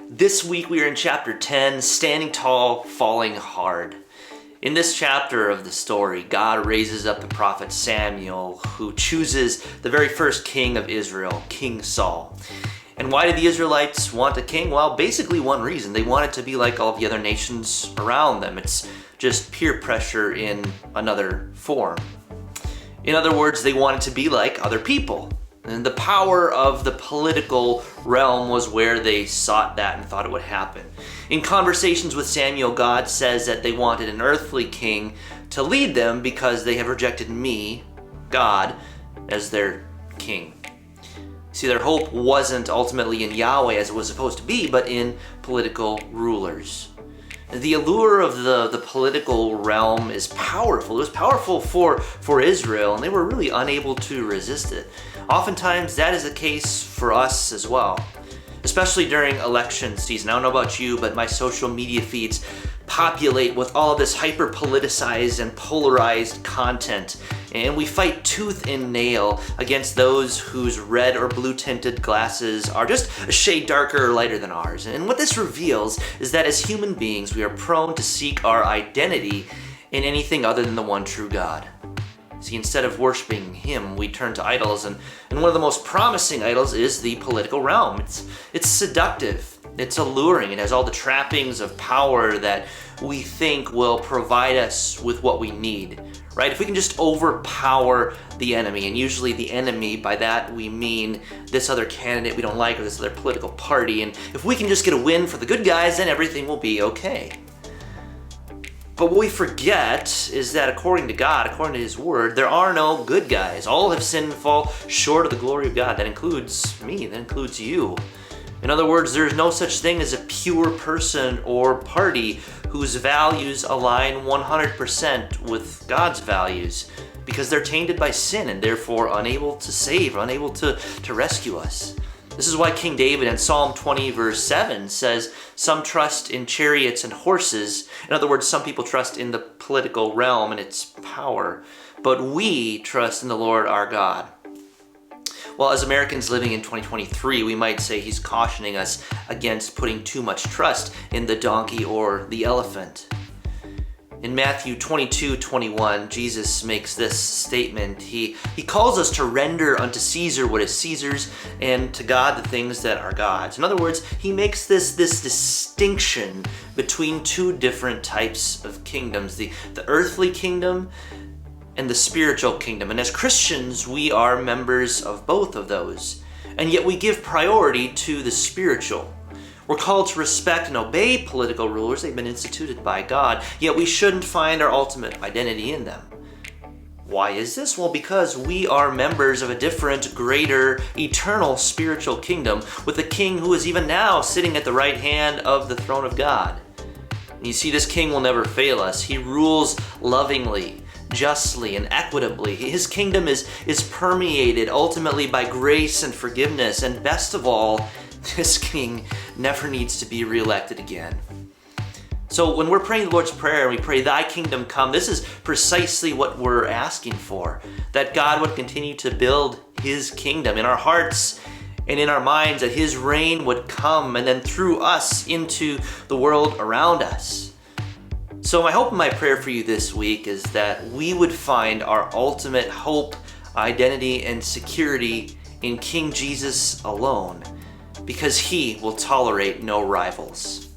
This week we are in chapter 10, Standing Tall, Falling Hard. In this chapter of the story, God raises up the prophet Samuel, who chooses the very first king of Israel, King Saul. And why did the Israelites want a king? Well, basically one reason. They wanted to be like all the other nations around them. It's just peer pressure in another form. In other words, they wanted to be like other people. And the power of the political realm was where they sought that and thought it would happen. In conversations with Samuel, God says that they wanted an earthly king to lead them because they have rejected me, God, as their king. See, their hope wasn't ultimately in Yahweh as it was supposed to be, but in political rulers. The allure of the political realm is powerful. It was powerful for Israel, and they were really unable to resist it. Oftentimes, that is the case for us as well, especially during election season. I don't know about you, but my social media feeds populate with all of this hyper-politicized and polarized content. And we fight tooth and nail against those whose red or blue tinted glasses are just a shade darker or lighter than ours. And what this reveals is that as human beings, we are prone to seek our identity in anything other than the one true God. See, instead of worshiping Him, we turn to idols, and one of the most promising idols is the political realm. It's seductive, it's alluring, it has all the trappings of power that we think will provide us with what we need, right? If we can just overpower the enemy, and usually the enemy, by that we mean this other candidate we don't like or this other political party, and if we can just get a win for the good guys, then everything will be okay. But what we forget is that according to God, according to His Word, there are no good guys. All have sinned and fall short of the glory of God. That includes me, that includes you. In other words, there is no such thing as a pure person or party whose values align 100% with God's values, because they're tainted by sin and therefore unable to save, unable to rescue us. This is why King David in Psalm 20 verse 7 says, "Some trust in chariots and horses." In other words, some people trust in the political realm and its power, but we trust in the Lord our God. Well, as Americans living in 2023, we might say He's cautioning us against putting too much trust in the donkey or the elephant. In Matthew 22:21, Jesus makes this statement. He calls us to render unto Caesar what is Caesar's, and to God the things that are God's. In other words, He makes this distinction between two different types of kingdoms, the earthly kingdom and the spiritual kingdom. And as Christians, we are members of both of those. And yet we give priority to the spiritual. We're called to respect and obey political rulers. They've been instituted by God, yet we shouldn't find our ultimate identity in them. Why is this? Well, because we are members of a different, greater, eternal spiritual kingdom with a king who is even now sitting at the right hand of the throne of God. And you see, this king will never fail us. He rules lovingly, justly, and equitably. His kingdom is permeated ultimately by grace and forgiveness, and best of all, this king never needs to be reelected again. So when we're praying the Lord's Prayer and we pray, "Thy kingdom come," this is precisely what we're asking for, that God would continue to build His kingdom in our hearts and in our minds, that His reign would come and then through us into the world around us. So my hope and my prayer for you this week is that we would find our ultimate hope, identity, and security in King Jesus alone, because He will tolerate no rivals.